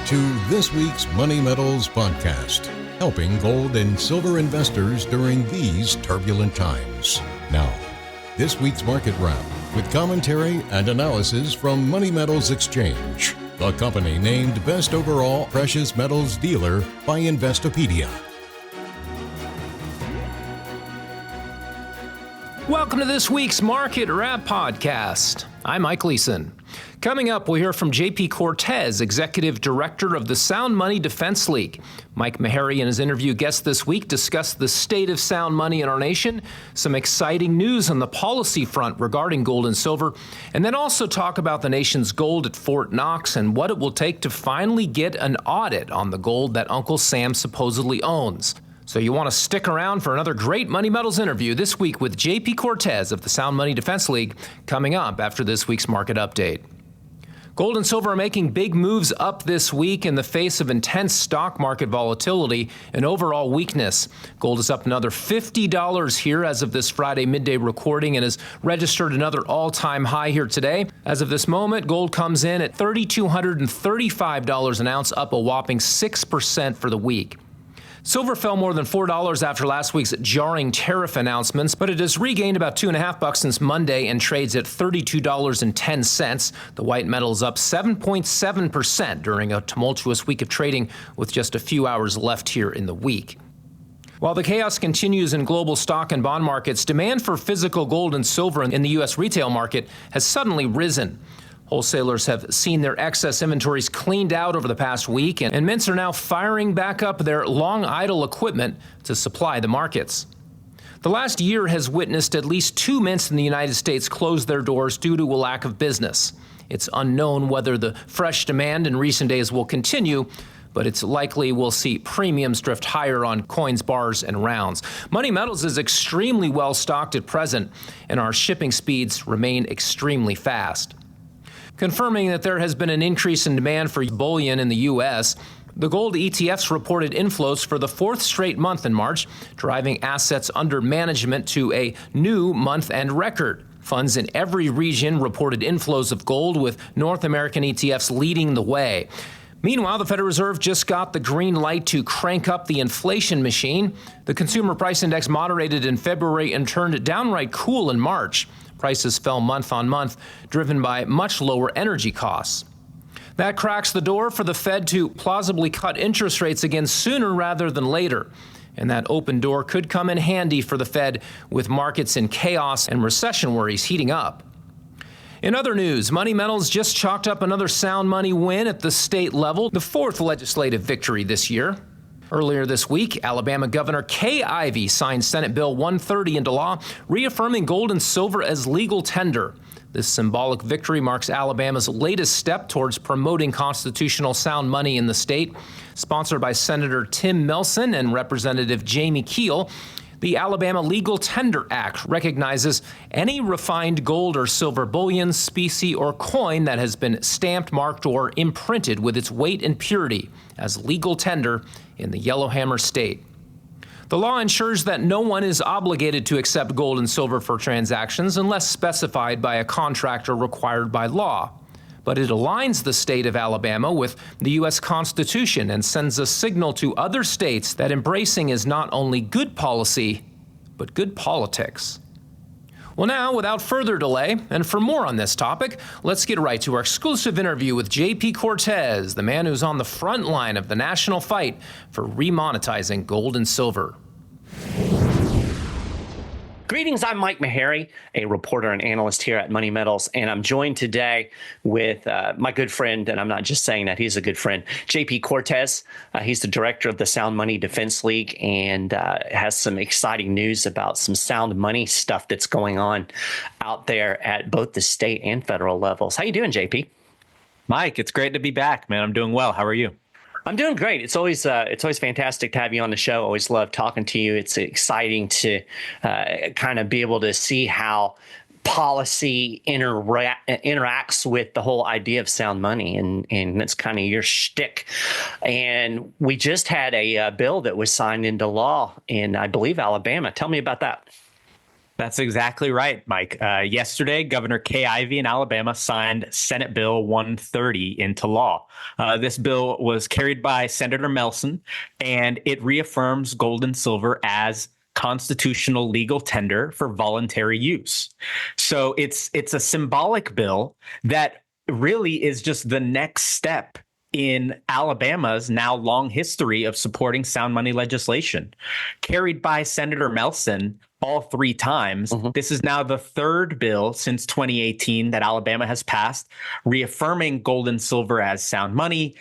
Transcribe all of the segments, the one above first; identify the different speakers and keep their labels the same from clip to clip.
Speaker 1: to this week's Money Metals podcast, helping gold and silver investors during these turbulent times. Now, this week's market wrap with commentary and analysis from Money Metals Exchange, the company named Best Overall Precious Metals Dealer by Investopedia.
Speaker 2: Welcome to this week's Market Wrap podcast. I'm Mike Leeson. Coming up, we'll hear from JP Cortez, Executive Director of the Sound Money Defense League. Mike Maharrey, in his interview guest this week, discussed the state of sound money in our nation, some exciting news on the policy front regarding gold and silver, and then also talk about the nation's gold at Fort Knox and what it will take to finally get an audit on the gold that Uncle Sam supposedly owns. So you want to stick around for another great Money Metals interview this week with JP Cortez of the Sound Money Defense League, coming up after this week's market update. Gold and silver are making big moves up this week in the face of intense stock market volatility and overall weakness. Gold is up another $50 here as of this Friday midday recording and has registered another all-time high here today. As of this moment, gold comes in at $3,235 an ounce, up a whopping 6% for the week. Silver fell more than $4 after last week's jarring tariff announcements, but it has regained about $2.50 since Monday and trades at $32.10. The white metal is up 7.7% during a tumultuous week of trading with just a few hours left here in the week. While the chaos continues in global stock and bond markets, demand for physical gold and silver in the U.S. retail market has suddenly risen. Wholesalers have seen their excess inventories cleaned out over the past week, and mints are now firing back up their long idle equipment to supply the markets. The last year has witnessed at least 2 mints in the United States close their doors due to a lack of business. It's unknown whether the fresh demand in recent days will continue, but it's likely we'll see premiums drift higher on coins, bars, and rounds. Money Metals is extremely well stocked at present, and our shipping speeds remain extremely fast. Confirming that there has been an increase in demand for bullion in the U.S., the gold ETFs reported inflows for the 4th straight month in March, driving assets under management to a new month-end record. Funds in every region reported inflows of gold, with North American ETFs leading the way. Meanwhile, the Federal Reserve just got the green light to crank up the inflation machine. The Consumer Price Index moderated in February and turned downright cool in March. Prices fell month on month, driven by much lower energy costs. That cracks the door for the Fed to plausibly cut interest rates again sooner rather than later. And that open door could come in handy for the Fed with markets in chaos and recession worries heating up. In other news, Money Metals just chalked up another sound money win at the state level, the 4th legislative victory this year. Earlier this week, Alabama Governor Kay Ivey signed Senate Bill 130 into law, reaffirming gold and silver as legal tender. This symbolic victory marks Alabama's latest step towards promoting constitutional sound money in the state. Sponsored by Senator Tim Melson and Representative Jamie Keel, the Alabama Legal Tender Act recognizes any refined gold or silver bullion, specie, or coin that has been stamped, marked, or imprinted with its weight and purity as legal tender in the Yellowhammer State. The law ensures that no one is obligated to accept gold and silver for transactions unless specified by a contract or required by law. But it aligns the state of Alabama with the U.S. Constitution and sends a signal to other states that embracing is not only good policy, but good politics. Well, now, without further delay, and for more on this topic, let's get right to our exclusive interview with JP Cortez, the man who's on the front line of the national fight for remonetizing gold and silver.
Speaker 3: Greetings, I'm Mike Maharrey, a reporter and analyst here at Money Metals, and I'm joined today with my good friend, and I'm not just saying that, he's a good friend, JP Cortez. He's the director of the Sound Money Defense League and has some exciting news about some sound money stuff that's going on out there at both the state and federal levels. How you doing, JP?
Speaker 4: Mike, it's great to be back, man. I'm doing well. How are you?
Speaker 3: I'm doing great. It's always fantastic to have you on the show. Always love talking to you. It's exciting to kind of be able to see how policy interacts with the whole idea of sound money, and that's kind of your shtick. And we just had a bill that was signed into law in, I believe, Alabama. Tell me about that.
Speaker 4: That's exactly right, Mike. Yesterday, Governor Kay Ivey in Alabama signed Senate Bill 130 into law. This bill was carried by Senator Melson, and it reaffirms gold and silver as constitutional legal tender for voluntary use. So it's a symbolic bill that really is just the next step in Alabama's now long history of supporting sound money legislation. Carried by Senator Melson all three times, this is now the third bill since 2018 that Alabama has passed, reaffirming gold and silver as sound money,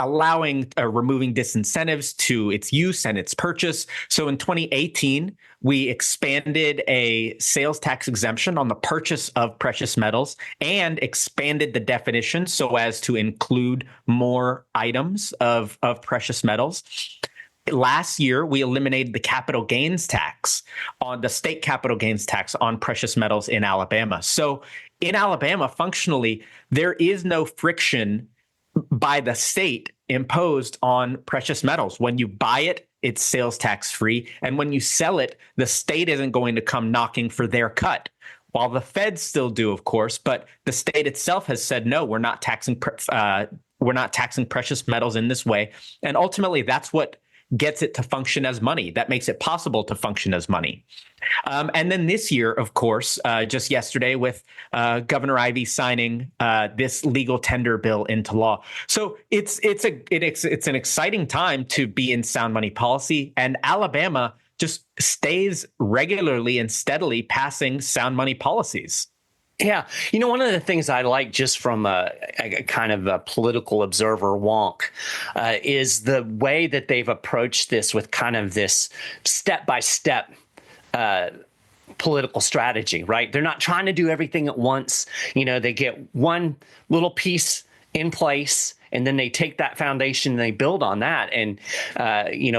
Speaker 4: allowing removing disincentives to its use and its purchase. So in 2018, we expanded a sales tax exemption on the purchase of precious metals and expanded the definition so as to include more items of precious metals. Last year, we eliminated the capital gains tax on the state capital gains tax on precious metals in Alabama. So in Alabama, functionally, there is no friction by the state imposed on precious metals. When you buy it, it's sales tax free. And when you sell it, the state isn't going to come knocking for their cut. While the feds still do, of course, but the state itself has said, no, we're not taxing precious metals in this way. And ultimately, that's what gets it to function as money. That makes it possible to function as money. And then this year, of course, just yesterday with Governor Ivey signing this legal tender bill into law. So it's an exciting time to be in sound money policy, and Alabama just stays regularly and steadily passing sound money policies.
Speaker 3: Yeah. One of the things I like just from a kind of a political observer wonk is the way that they've approached this with kind of this step-by-step political strategy, right? They're not trying to do everything at once. They get one little piece in place, and then they take that foundation and they build on that. And,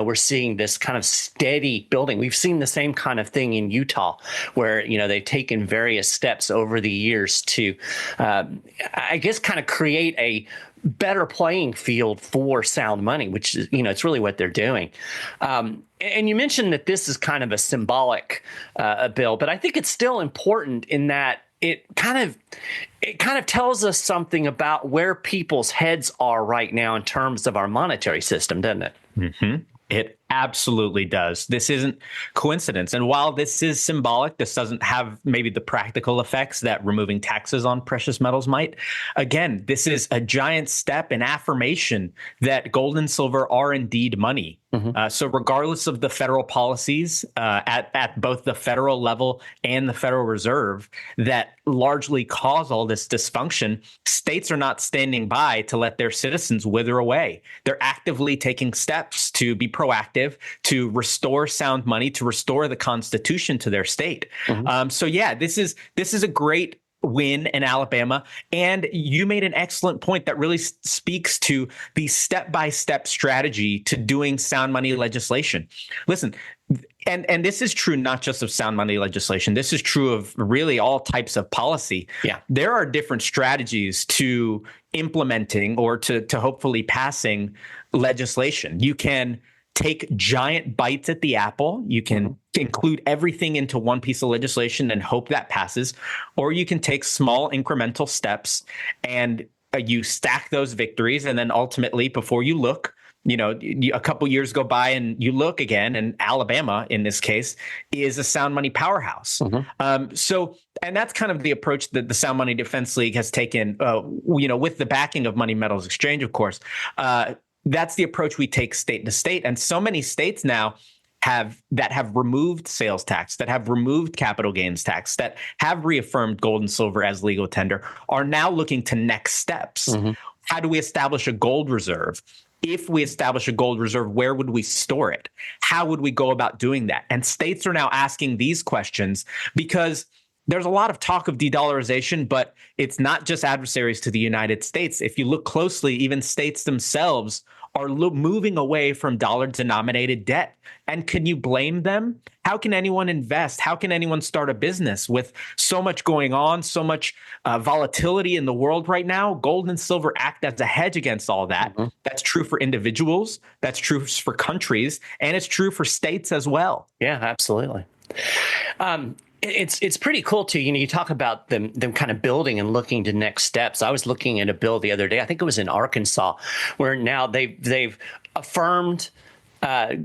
Speaker 3: we're seeing this kind of steady building. We've seen the same kind of thing in Utah where, they've taken various steps over the years to, I guess, kind of create a better playing field for sound money, which is, it's really what they're doing. And you mentioned that this is kind of a symbolic bill, but I think it's still important in that it kind of tells us something about where people's heads are right now in terms of our monetary system, doesn't it?
Speaker 4: Mm-hmm. It absolutely does. This isn't coincidence. And while this is symbolic, this doesn't have maybe the practical effects that removing taxes on precious metals might. Again, this is a giant step in affirmation that gold and silver are indeed money. So regardless of the federal policies at both the federal level and the Federal Reserve that largely cause all this dysfunction, states are not standing by to let their citizens wither away. They're actively taking steps to be proactive, to restore sound money, to restore the Constitution to their state. So yeah, this is a great win in Alabama. And you made an excellent point that really speaks to the step-by-step strategy to doing sound money legislation. Listen, and this is true not just of sound money legislation. This is true of really all types of policy. Yeah. There are different strategies to implementing or to hopefully passing legislation. You can take giant bites at the apple. You can include everything into one piece of legislation and hope that passes, or you can take small incremental steps and you stack those victories. And then ultimately, before you look, a couple years go by and you look again, and Alabama, in this case, is a sound money powerhouse. And that's kind of the approach that the Sound Money Defense League has taken, with the backing of Money Metals Exchange, of course. That's the approach we take state to state. And so many states now have removed sales tax, that have removed capital gains tax, that have reaffirmed gold and silver as legal tender, are now looking to next steps. How do we establish a gold reserve? If we establish a gold reserve, where would we store it? How would we go about doing that? And states are now asking these questions because there's a lot of talk of de-dollarization, but it's not just adversaries to the United States. If you look closely, even states themselves are moving away from dollar-denominated debt. And can you blame them? How can anyone invest? How can anyone start a business with so much going on, so much volatility in the world right now? Gold and silver act as a hedge against all that. That's true for individuals. That's true for countries. And it's true for states as well.
Speaker 3: Yeah, absolutely. It's pretty cool too. You talk about them kind of building and looking to next steps. I was looking at a bill the other day. I think it was in Arkansas, where now they've affirmed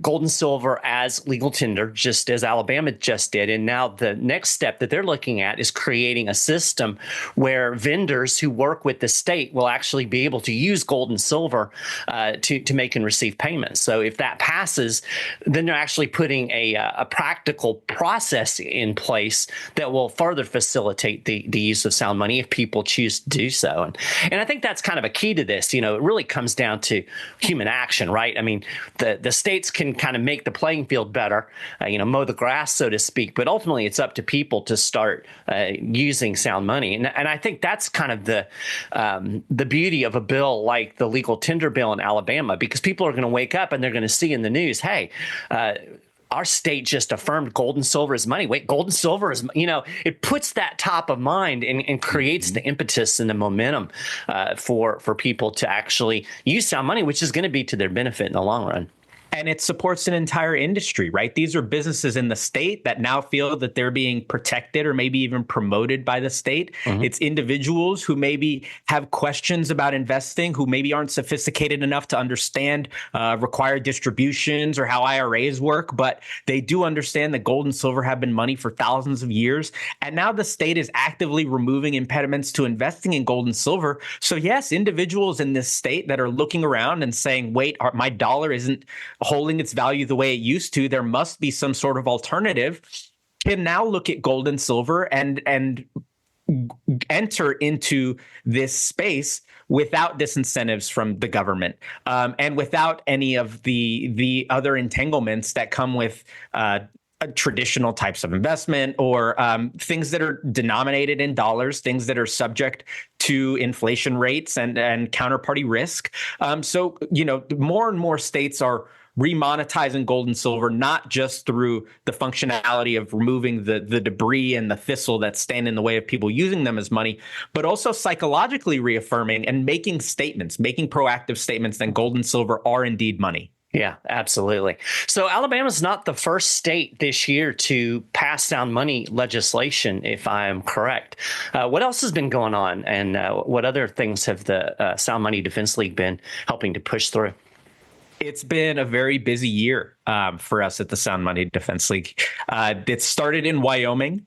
Speaker 3: gold and silver as legal tender, just as Alabama just did. And now the next step that they're looking at is creating a system where vendors who work with the state will actually be able to use gold and silver to make and receive payments. So if that passes, then they're actually putting a practical process in place that will further facilitate the use of sound money if people choose to do so. And I think that's kind of a key to this. It really comes down to human action, right? I mean, the states can kind of make the playing field better, mow the grass, so to speak. But ultimately, it's up to people to start using sound money. And I think that's kind of the beauty of a bill like the legal tender bill in Alabama, because people are going to wake up and they're going to see in the news, hey, our state just affirmed gold and silver is money. Wait, gold and silver is, it puts that top of mind and creates the impetus and the momentum for people to actually use sound money, which is going to be to their benefit in the long run.
Speaker 4: And it supports an entire industry, right? These are businesses in the state that now feel that they're being protected or maybe even promoted by the state. Mm-hmm. It's individuals who maybe have questions about investing, who maybe aren't sophisticated enough to understand required distributions or how IRAs work, but they do understand that gold and silver have been money for thousands of years. And now the state is actively removing impediments to investing in gold and silver. So yes, individuals in this state that are looking around and saying, wait, my dollar isn't holding its value the way it used to, there must be some sort of alternative, can now look at gold and silver and enter into this space without disincentives from the government and without any of the other entanglements that come with traditional types of investment or things that are denominated in dollars, things that are subject to inflation rates and counterparty risk. So, more and more states are remonetizing gold and silver, not just through the functionality of removing the debris and the thistle that stand in the way of people using them as money, but also psychologically reaffirming and making proactive statements that gold and silver are indeed money.
Speaker 3: Yeah, absolutely. So Alabama's not the first state this year to pass sound money legislation, if I am correct. What else has been going on, and what other things have the Sound Money Defense League been helping to push through?
Speaker 4: It's been a very busy year for us at the Sound Money Defense League. It started in Wyoming.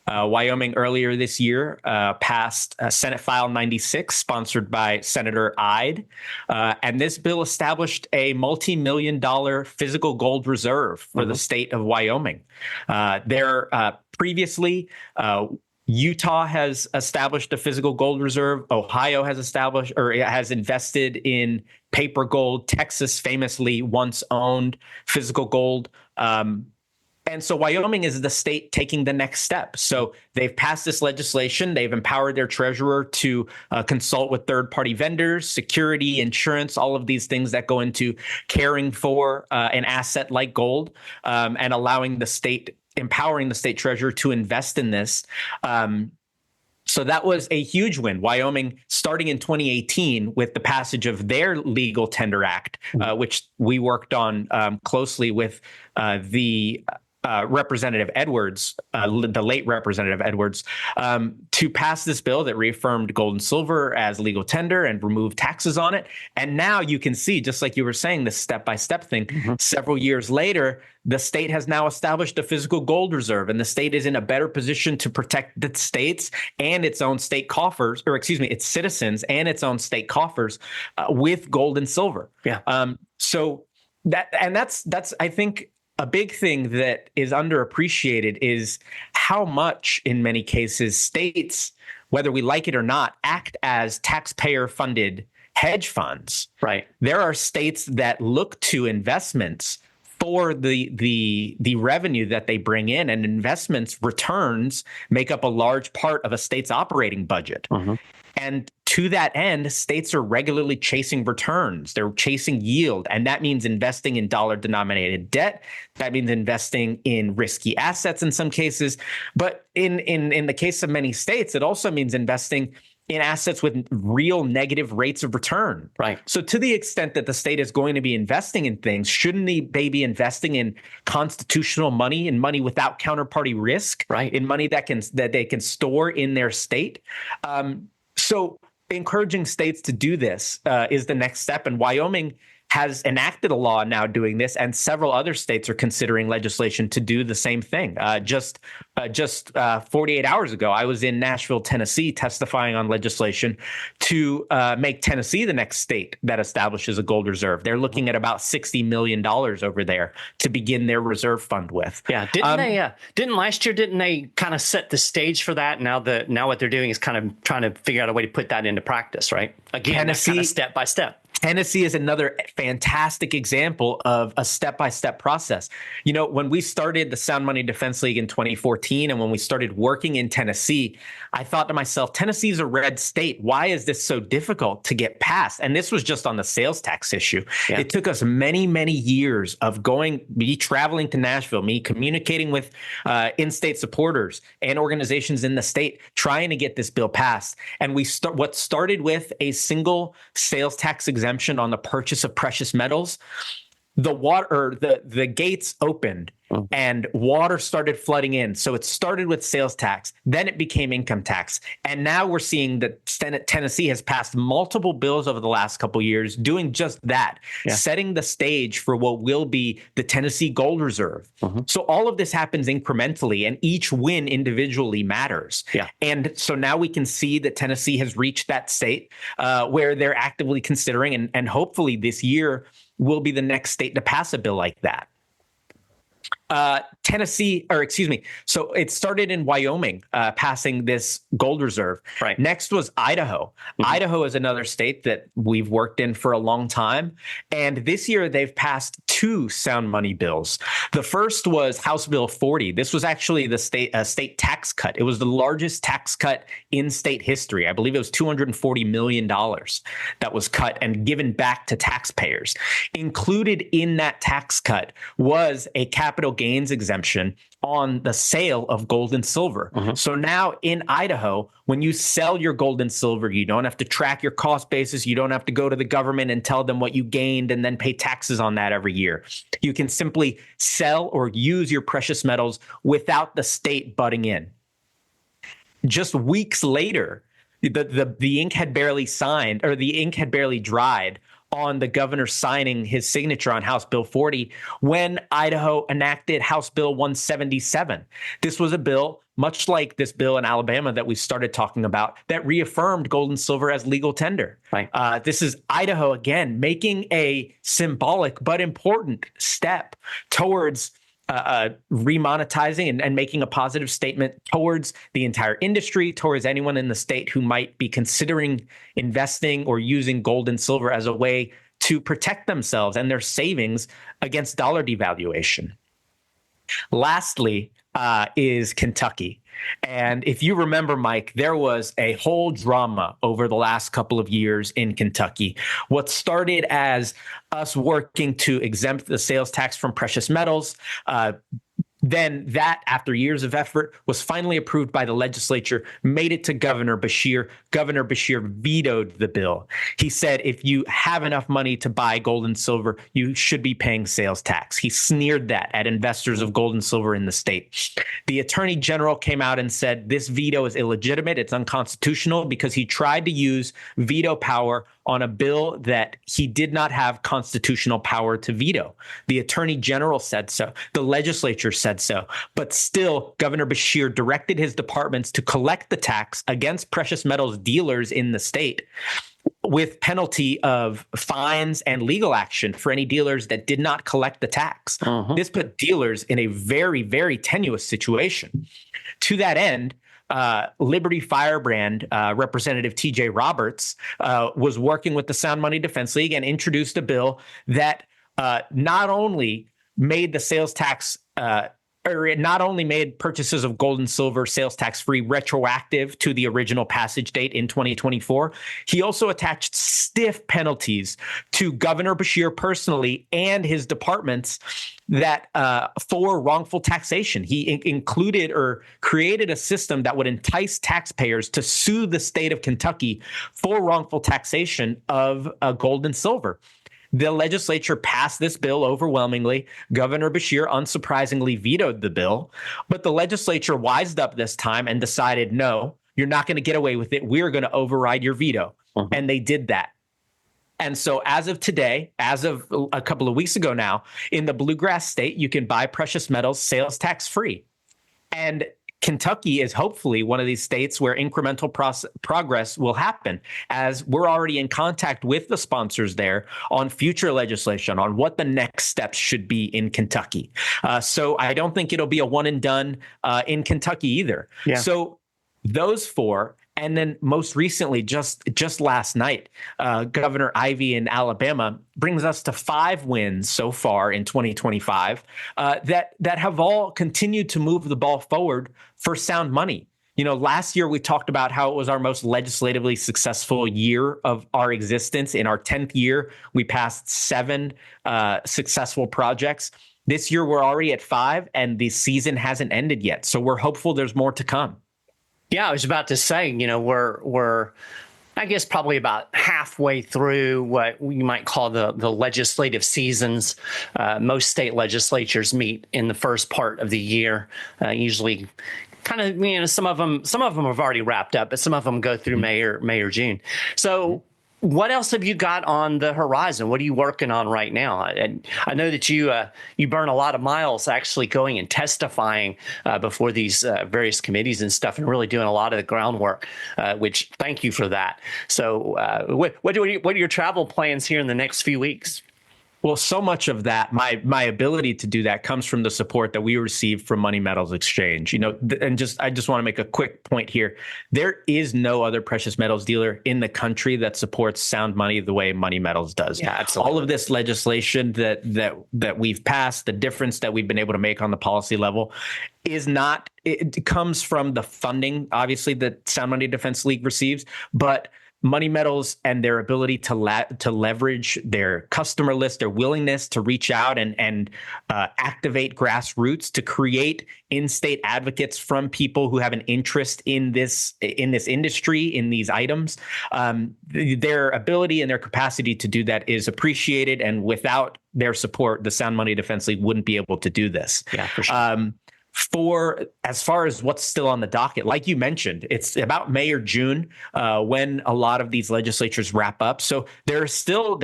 Speaker 4: Wyoming earlier this year passed Senate File 96, sponsored by Senator Ide. And this bill established a multi-million-dollar physical gold reserve for the state of Wyoming. Previously, Utah has established a physical gold reserve. Ohio has invested in paper gold. Texas famously once owned physical gold. And so Wyoming is the state taking the next step. So they've passed this legislation. They've empowered their treasurer to consult with third-party vendors, security, insurance, all of these things that go into caring for an asset like gold and empowering the state treasurer to invest in this. So that was a huge win. Wyoming, starting in 2018 with the passage of their Legal Tender Act, which we worked on closely with the Representative Edwards, the late Representative Edwards, to pass this bill that reaffirmed gold and silver as legal tender and removed taxes on it. And now you can see, just like you were saying, this step-by-step thing, several years later, the state has now established a physical gold reserve, and the state is in a better position to protect the states and its own state coffers, its citizens and its own state coffers with gold and silver.
Speaker 3: Yeah.
Speaker 4: So that's I think, a big thing that is underappreciated is how much, in many cases, states, whether we like it or not, act as taxpayer-funded hedge funds.
Speaker 3: Right.
Speaker 4: There are states that look to investments for the revenue that they bring in, and investments returns make up a large part of a state's operating budget. And to that end, states are regularly chasing returns. They're chasing yield. And that means investing in dollar-denominated debt. That means investing in risky assets in some cases. But in the case of many states, it also means investing in assets with real negative rates of return.
Speaker 3: Right.
Speaker 4: So to the extent that the state is going to be investing in things, shouldn't they be investing in constitutional money and money without counterparty risk,
Speaker 3: right,
Speaker 4: in money that they can store in their state? So encouraging states to do this is the next step. And Wyoming has enacted a law now doing this, and several other states are considering legislation to do the same thing. Just 48 hours ago, I was in Nashville, Tennessee, testifying on legislation to make Tennessee the next state that establishes a gold reserve. They're looking at about $60 million over there to begin their reserve fund with.
Speaker 3: Yeah, didn't last year, didn't they kind of set the stage for that? Now what they're doing is kind of trying to figure out a way to put that into practice, right? Again,
Speaker 4: Tennessee,
Speaker 3: kind of step by step.
Speaker 4: Tennessee is another fantastic example of a step-by-step process. You know, when we started the Sound Money Defense League in 2014, and when we started working in Tennessee, I thought to myself, Tennessee's a red state. Why is this so difficult to get passed? And this was just on the sales tax issue. Yeah. It took us many, many years of me traveling to Nashville, me communicating with in-state supporters and organizations in the state, trying to get this bill passed. And what started with a single sales tax exemption on the purchase of precious metals, the gates opened and water started flooding in. So it started with sales tax, then it became income tax. And now we're seeing that Tennessee has passed multiple bills over the last couple of years doing just that, setting the stage for what will be the Tennessee Gold Reserve. So all of this happens incrementally, and each win individually matters. And so now we can see that Tennessee has reached that state where they're actively considering, and hopefully this year will be the next state to pass a bill like that. So it started in Wyoming, passing this gold reserve.
Speaker 3: Right.
Speaker 4: Next was Idaho. Idaho is another state that we've worked in for a long time. And this year they've passed 2 sound money bills. The first was House Bill 40. This was actually the state tax cut. It was the largest tax cut in state history. I believe it was $240 million that was cut and given back to taxpayers. Included in that tax cut was a capital gains exemption on the sale of gold and silver. So now in Idaho, when you sell your gold and silver, you don't have to track your cost basis. You don't have to go to the government and tell them what you gained and then pay taxes on that every year. You can simply sell or use your precious metals without the state butting in. Just weeks later, the ink had barely signed, or the ink had barely dried on the governor signing his signature on House Bill 40 when Idaho enacted House Bill 177. This was a bill, much like this bill in Alabama that we started talking about, that reaffirmed gold and silver as legal tender.
Speaker 3: Right.
Speaker 4: This is Idaho, again, making a symbolic but important step towards remonetizing and making a positive statement towards the entire industry, towards anyone in the state who might be considering investing or using gold and silver as a way to protect themselves and their savings against dollar devaluation. Lastly, is Kentucky. And if you remember, Mike, there was a whole drama over the last couple of years in Kentucky. What started as us working to exempt the sales tax from precious metals, then that, after years of effort, was finally approved by the legislature, made it to Governor Beshear. Governor Beshear vetoed the bill. He said, if you have enough money to buy gold and silver, you should be paying sales tax. He sneered that at investors of gold and silver in the state. The attorney general came out and said this veto is illegitimate. It's unconstitutional because he tried to use veto power on a bill that he did not have constitutional power to veto. The attorney general said so. The legislature said so. But still, Governor Beshear directed his departments to collect the tax against precious metals dealers in the state, with penalty of fines and legal action for any dealers that did not collect the tax. This put dealers in a very, very tenuous situation. To that end, Liberty Firebrand Representative TJ Roberts was working with the Sound Money Defense League and introduced a bill that not only made the sales tax or it not only made purchases of gold and silver sales tax free retroactive to the original passage date in 2024, he also attached stiff penalties to Governor Beshear personally and his departments that for wrongful taxation. He included or created a system that would entice taxpayers to sue the state of Kentucky for wrongful taxation of gold and silver. The legislature passed this bill overwhelmingly. Governor Beshear, unsurprisingly, vetoed the bill. But the legislature wised up this time and decided, no, you're not going to get away with it. We're going to override your veto. And they did that. And so as of today, as of a couple of weeks ago now, in the Bluegrass State, you can buy precious metals sales tax free. And Kentucky is hopefully one of these states where incremental progress will happen, as we're already in contact with the sponsors there on future legislation, on what the next steps should be in Kentucky. So I don't think it'll be a one and done in Kentucky either. Yeah. So those four. And then most recently, just last night, Governor Ivey in Alabama brings us to 5 wins so far in 2025 that have all continued to move the ball forward for sound money. You know, last year we talked about how it was our most legislatively successful year of our existence. In our 10th year, we passed 7 successful projects. This year we're already at 5, and the season hasn't ended yet. So we're hopeful there's more to come.
Speaker 3: Yeah, I was about to say, you know, we're I guess probably about halfway through what you might call the legislative seasons. Most state legislatures meet in the first part of the year, usually kind of, you know, some of them have already wrapped up, but some of them go through May or June. So what else have you got on the horizon? What are you working on right now? I know that you burn a lot of miles actually going and testifying before these various committees and stuff, and really doing a lot of the groundwork, which thank you for that. So what are your travel plans here in the next few weeks?
Speaker 4: Well, so much of that, my ability to do that comes from the support that we receive from Money Metals Exchange. You know, and I just want to make a quick point here. There is no other precious metals dealer in the country that supports sound money the way Money Metals does.
Speaker 3: Yeah, absolutely.
Speaker 4: All of this legislation that we've passed, the difference that we've been able to make on the policy level is not, it comes from the funding, obviously, that Sound Money Defense League receives, but Money Metals and their ability to leverage their customer list, their willingness to reach out and activate grassroots to create in-state advocates from people who have an interest in this industry, in these items. Their ability and their capacity to do that is appreciated, and without their support, the Sound Money Defense League wouldn't be able to do this.
Speaker 3: Yeah, for sure.
Speaker 4: For as far as what's still on the docket, like you mentioned, it's about May or June when a lot of these legislatures wrap up. So there's still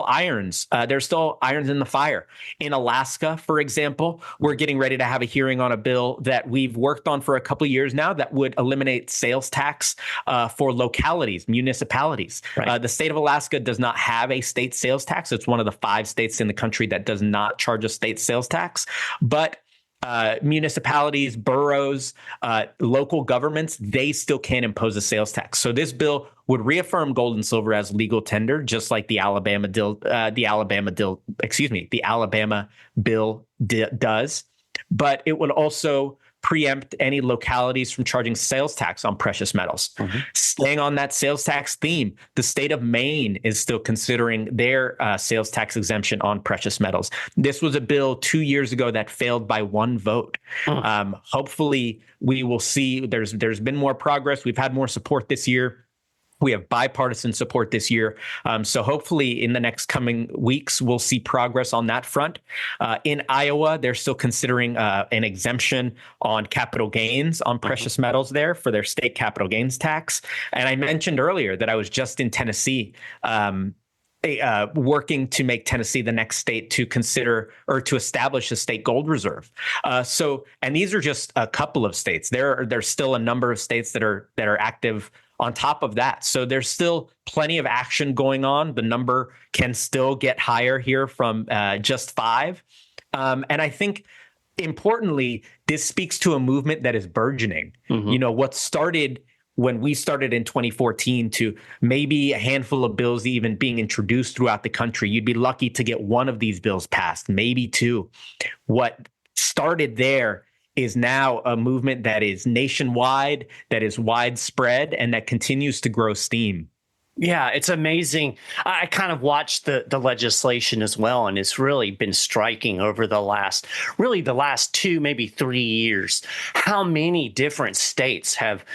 Speaker 4: irons. There's still irons in the fire. In Alaska, for example, we're getting ready to have a hearing on a bill that we've worked on for a couple of years now that would eliminate sales tax for localities, municipalities. Right. The state of Alaska does not have a state sales tax. It's one of the 5 states in the country that does not charge a state sales tax, but municipalities, boroughs, local governments, they still can't impose a sales tax. So this bill would reaffirm gold and silver as legal tender, just like the Alabama bill does. But it would also preempt any localities from charging sales tax on precious metals. Mm-hmm. Staying on that sales tax theme, the state of Maine is still considering their sales tax exemption on precious metals. This was a bill 2 years ago that failed by 1 vote. Hopefully, we will see there's been more progress. We've had more support this year. We have bipartisan support this year. So hopefully in the next coming weeks, we'll see progress on that front. In Iowa, they're still considering an exemption on capital gains on precious metals there for their state capital gains tax. And I mentioned earlier that I was just in Tennessee working to make Tennessee the next state to consider or to establish a state gold reserve. And these are just a couple of states. There's still a number of states that are active on top of that. So there's still plenty of action going on. The number can still get higher here from just 5. And I think importantly, this speaks to a movement that is burgeoning. Mm-hmm. You know, what started when we started in 2014 to maybe a handful of bills even being introduced throughout the country. You'd be lucky to get one of these bills passed, maybe 2. What started there is now a movement that is nationwide, that is widespread, and that continues to grow steam.
Speaker 3: Yeah, it's amazing. I kind of watched the legislation as well, and it's really been striking over the last 2, maybe 3 years, how many different states have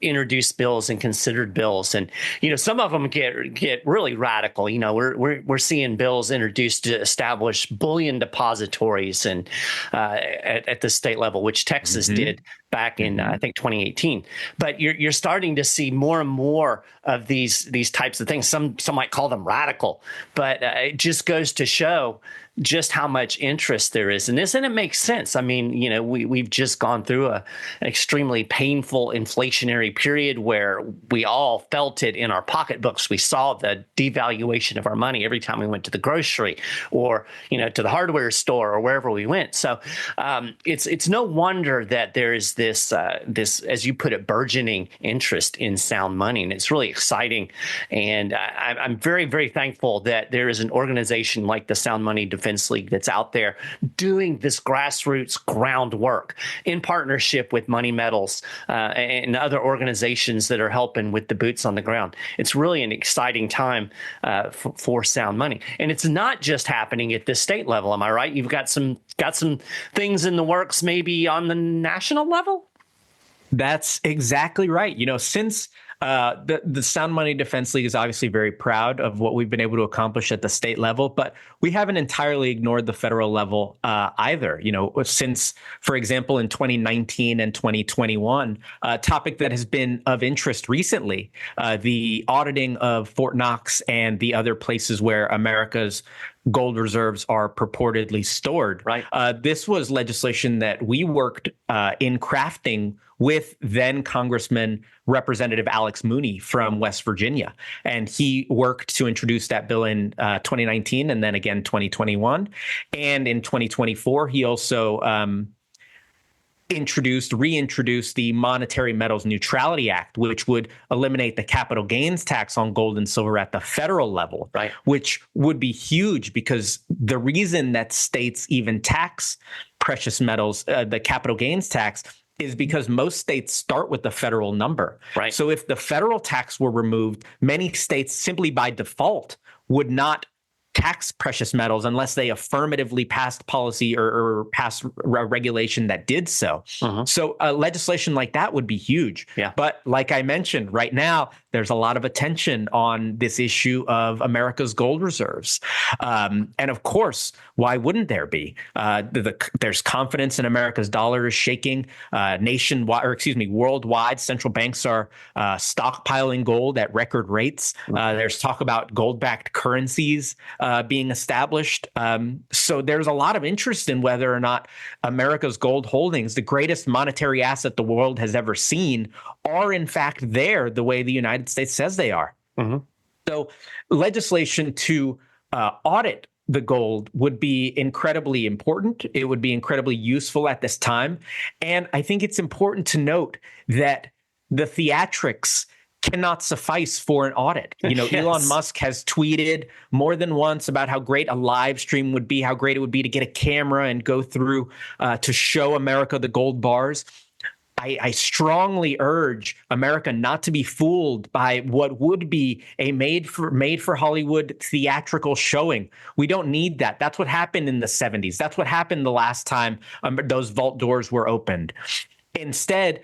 Speaker 3: introduced bills and considered bills, and some of them get really radical. We're seeing bills introduced to establish bullion depositories and at the state level, which Texas did back in I think 2018. But you're starting to see more and more of these types of things. Some might call them radical, but it just goes to show just how much interest there is in this, and it makes sense. I mean, we've just gone through an extremely painful inflationary period where we all felt it in our pocketbooks. We saw the devaluation of our money every time we went to the grocery or to the hardware store or wherever we went. So it's no wonder that there is this as you put it, burgeoning interest in sound money, and it's really exciting. And I'm very, very thankful that there is an organization like the Sound Money Defense League that's out there doing this grassroots groundwork in partnership with Money Metals and other organizations that are helping with the boots on the ground. It's really an exciting time for sound money, and it's not just happening at the state level. Am I right? You've got some things in the works, maybe on the national level.
Speaker 4: That's exactly right. Since the Sound Money Defense League is obviously very proud of what we've been able to accomplish at the state level, but we haven't entirely ignored the federal level either. Since, for example, in 2019 and 2021, a topic that has been of interest recently, the auditing of Fort Knox and the other places where America's gold reserves are purportedly stored.
Speaker 3: Right.
Speaker 4: This was legislation that we worked in crafting with then Congressman Representative Alex Mooney from West Virginia. And he worked to introduce that bill in 2019 and then again 2021. And in 2024, he also reintroduced the Monetary Metals Neutrality Act, which would eliminate the capital gains tax on gold and silver at the federal level,
Speaker 3: right,
Speaker 4: which would be huge because the reason that states even tax precious metals, the capital gains tax, is because most states start with the federal number.
Speaker 3: Right.
Speaker 4: So if the federal tax were removed, many states simply by default would not tax precious metals unless they affirmatively passed policy or passed regulation that did so. So legislation like that would be huge.
Speaker 3: Yeah.
Speaker 4: But like I mentioned, right now, there's a lot of attention on this issue of America's gold reserves. And of course, why wouldn't there be? There's confidence in America's dollar is shaking worldwide. Central banks are stockpiling gold at record rates. There's talk about gold-backed currencies being established. So there's a lot of interest in whether or not America's gold holdings, the greatest monetary asset the world has ever seen, are in fact there the way the United States says they are. So legislation to audit the gold would be incredibly important. It would be incredibly useful at this time. And I think it's important to note that the theatrics cannot suffice for an audit.
Speaker 3: Yes.
Speaker 4: Elon Musk has tweeted more than once about how great a live stream would be, how great it would be to get a camera and go through to show America the gold bars. I strongly urge America not to be fooled by what would be a made for Hollywood theatrical showing. We don't need that. That's what happened in the 70s. That's what happened the last time those vault doors were opened. Instead,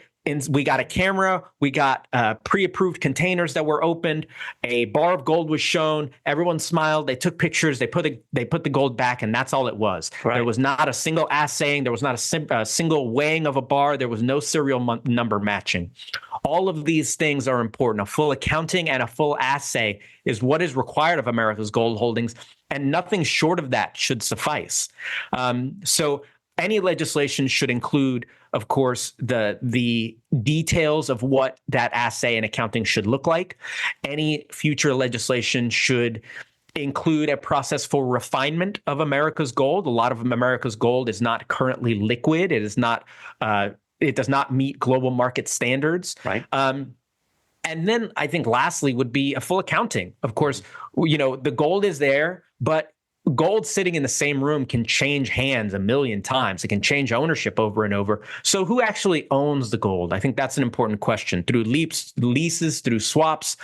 Speaker 4: we got a camera, we got pre-approved containers that were opened, a bar of gold was shown, everyone smiled, they took pictures, they put the gold back, and that's all it was.
Speaker 3: Right.
Speaker 4: There was not a single assaying, there was not a single weighing of a bar, there was no serial number matching. All of these things are important. A full accounting and a full assay is what is required of America's gold holdings, and nothing short of that should suffice. So any legislation should include, of course, the details of what that assay and accounting should look like. Any future legislation should include a process for refinement of America's gold. A lot of America's gold is not currently liquid. It is not. It does not meet global market standards.
Speaker 3: Right.
Speaker 4: And then I think lastly would be a full accounting. Of course, the gold is there, but gold sitting in the same room can change hands a million times. It can change ownership over and over. So who actually owns the gold? I think that's an important question. Through leases, through swaps,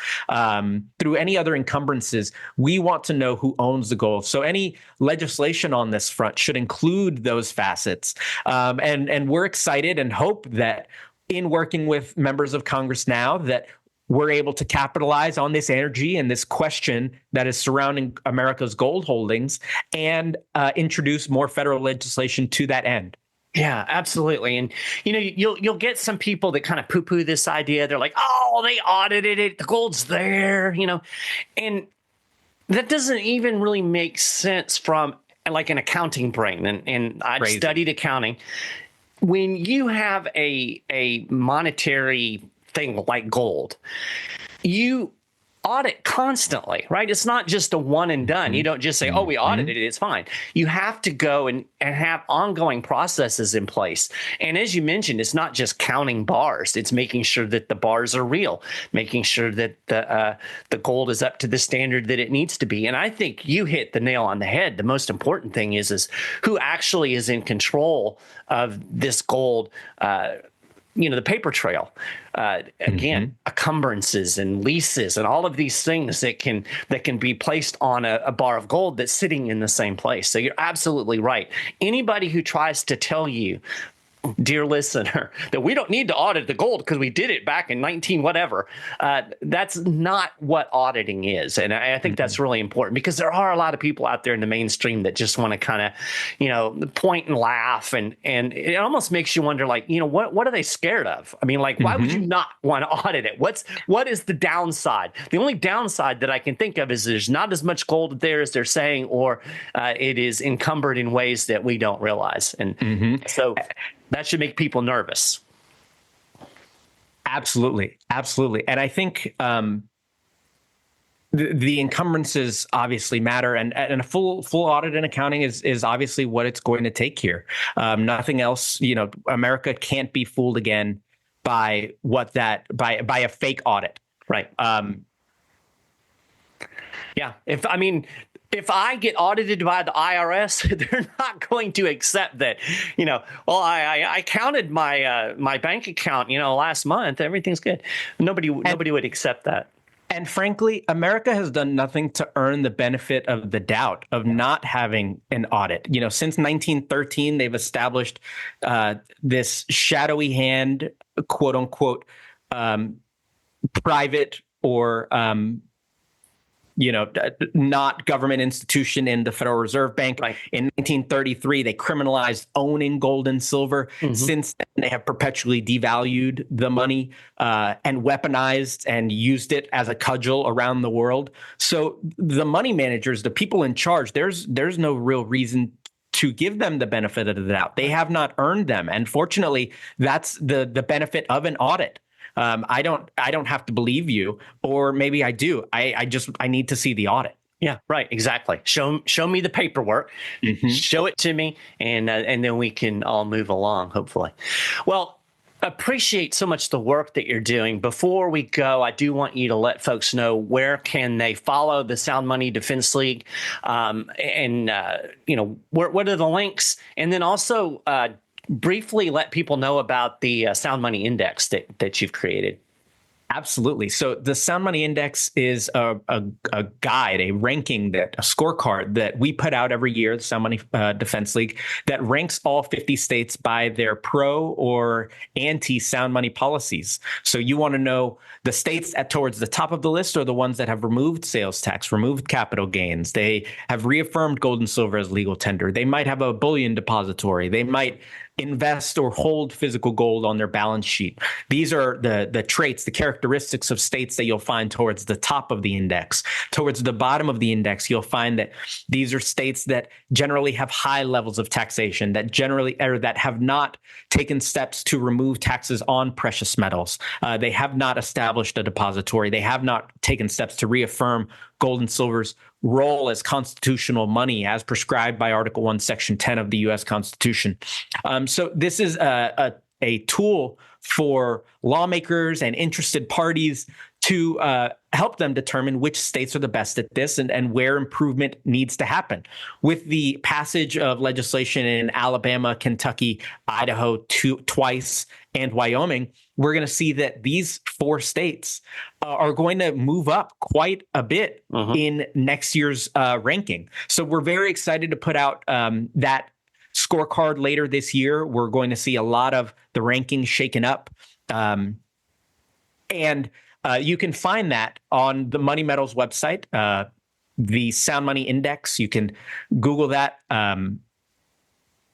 Speaker 4: through any other encumbrances, we want to know who owns the gold. So any legislation on this front should include those facets. And we're excited and hope that in working with members of Congress now that we're able to capitalize on this energy and this question that is surrounding America's gold holdings and introduce more federal legislation to that end.
Speaker 3: Yeah, absolutely. And, you'll get some people that kind of poo-poo this idea. They're like, oh, they audited it. The gold's there, and that doesn't even really make sense from like an accounting brain. And I studied accounting. When you have a monetary thing like gold, you audit constantly, right? It's not just a one and done. You don't just say, oh, we audited it, it's fine. You have to go and have ongoing processes in place. And as you mentioned, it's not just counting bars. It's making sure that the bars are real, making sure that the gold is up to the standard that it needs to be. And I think you hit the nail on the head. The most important thing is who actually is in control of this gold, the paper trail, again, encumbrances and leases and all of these things that can be placed on a bar of gold that's sitting in the same place. So you're absolutely right. Anybody who tries to tell you, dear listener, that we don't need to audit the gold because we did it back in 19 whatever, that's not what auditing is. And I think that's really important because there are a lot of people out there in the mainstream that just want to kind of, point and laugh. And it almost makes you wonder, like, what are they scared of? I mean, like, why would you not want to audit it? What is the downside? The only downside that I can think of is there's not as much gold there as they're saying, or it is encumbered in ways that we don't realize. And so that should make people nervous. Absolutely. And I think the encumbrances obviously matter, and a full audit and accounting is obviously what it's going to take here. Nothing else. America can't be fooled again by by a fake audit. Right. Yeah. If I get audited by the IRS, they're not going to accept that, I counted my bank account, last month, everything's good. Nobody would accept that. And frankly, America has done nothing to earn the benefit of the doubt of not having an audit. Since 1913, they've established this shadowy hand, quote unquote, private or not government institution in the Federal Reserve Bank. Right. In 1933, they criminalized owning gold and silver. Since then, they have perpetually devalued the money and weaponized and used it as a cudgel around the world. So the money managers, the people in charge, there's no real reason to give them the benefit of the doubt. They have not earned them. And fortunately, that's the benefit of an audit. I don't have to believe you, or maybe I do. I need to see the audit. Yeah, right. Exactly. Show me the paperwork, show it to me, and then we can all move along, hopefully. Well, appreciate so much the work that you're doing. Before we go, I do want you to let folks know where can they follow the Sound Money Defense League, and what are the links, and then also briefly let people know about the Sound Money Index that you've created. Absolutely. So the Sound Money Index is a guide, a ranking, a scorecard that we put out every year, the Sound Money Defense League, that ranks all 50 states by their pro or anti-sound money policies. So you want to know the states towards the top of the list are the ones that have removed sales tax, removed capital gains. They have reaffirmed gold and silver as legal tender. They might have a bullion depository. They might invest or hold physical gold on their balance sheet. These are the traits, the characteristics of states that you'll find towards the top of the index. Towards the bottom of the index, you'll find that these are states that generally have high levels of taxation, that have not taken steps to remove taxes on precious metals. They have not established a depository. They have not taken steps to reaffirm gold and silver's role as constitutional money as prescribed by Article 1, Section 10 of the U.S. Constitution. So this is a tool for lawmakers and interested parties
Speaker 4: to help them determine which states are the best at this and where improvement needs to happen. With the passage of legislation in Alabama, Kentucky, Idaho twice, and Wyoming, we're going to see that these 4 states are going to move up quite a bit in next year's ranking. So we're very excited to put out that scorecard later this year. We're going to see a lot of the rankings shaken up. And you can find that on the Money Metals website, the Sound Money Index. You can Google that. And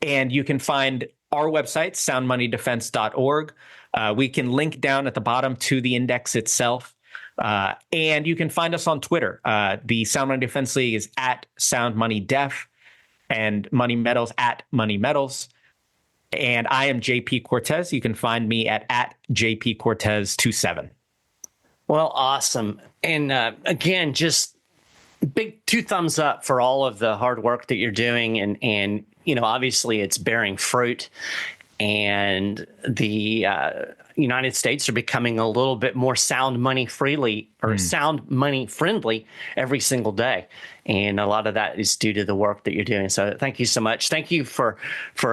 Speaker 4: you can find our website, soundmoneydefense.org. We can link down at the bottom to the index itself. And you can find us on Twitter. The Sound Money Defense League is at SoundMoneyDef, and Money Metals at Money Metals. And I am JP Cortez. You can find me at JP Cortez 27.
Speaker 3: Well, awesome. And again, just big 2 thumbs up for all of the hard work that you're doing. And obviously it's bearing fruit. And the United States are becoming a little bit more sound money friendly every single day. And a lot of that is due to the work that you're doing. So thank you so much. Thank you for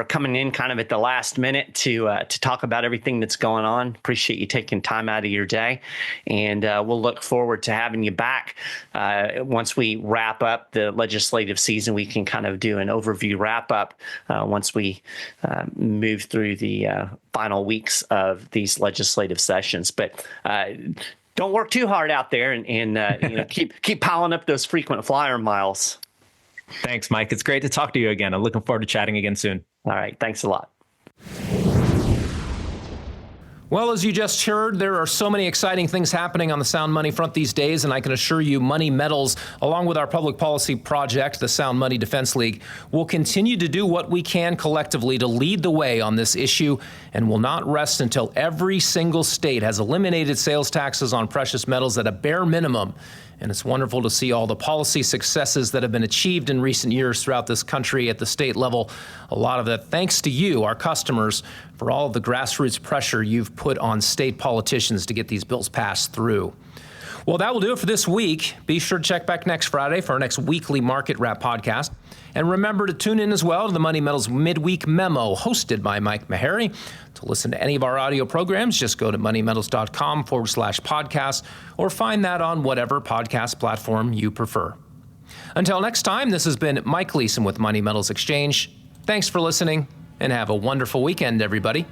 Speaker 3: coming in kind of at the last minute to talk about everything that's going on. Appreciate you taking time out of your day. And we'll look forward to having you back. Once we wrap up the legislative season, we can kind of do an overview wrap up once we move through the final weeks of these legislative sessions. But don't work too hard out there, and keep piling up those frequent flyer miles.
Speaker 4: Thanks, Mike. It's great to talk to you again. I'm looking forward to chatting again soon.
Speaker 3: All right. Thanks a lot.
Speaker 2: Well, as you just heard, there are so many exciting things happening on the Sound Money front these days, and I can assure you Money Metals, along with our public policy project, the Sound Money Defense League, will continue to do what we can collectively to lead the way on this issue and will not rest until every single state has eliminated sales taxes on precious metals at a bare minimum. And it's wonderful to see all the policy successes that have been achieved in recent years throughout this country at the state level. A lot of that thanks to you, our customers, for all of the grassroots pressure you've put on state politicians to get these bills passed through. Well, that will do it for this week. Be sure to check back next Friday for our next weekly Market Wrap podcast. And remember to tune in as well to the Money Metals Midweek Memo hosted by Mike Maharrey. To listen to any of our audio programs, just go to moneymetals.com/podcast or find that on whatever podcast platform you prefer. Until next time, this has been Mike Leeson with Money Metals Exchange. Thanks for listening and have a wonderful weekend, everybody.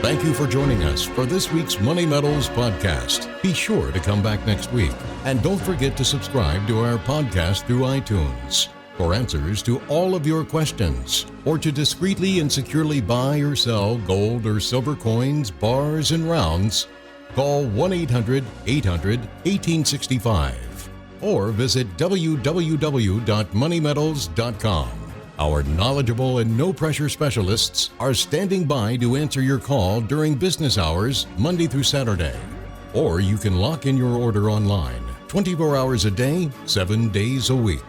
Speaker 1: Thank you for joining us for this week's Money Metals podcast. Be sure to come back next week. And don't forget to subscribe to our podcast through iTunes. For answers to all of your questions, or to discreetly and securely buy or sell gold or silver coins, bars, and rounds, call 1-800-800-1865 or visit www.moneymetals.com. Our knowledgeable and no-pressure specialists are standing by to answer your call during business hours, Monday through Saturday. Or you can lock in your order online, 24 hours a day, 7 days a week.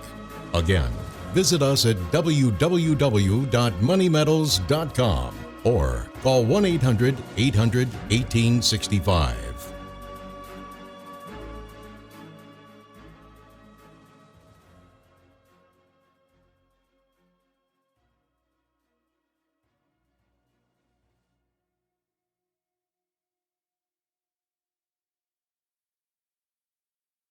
Speaker 1: Again, visit us at www.moneymetals.com or call 1-800-800-1865.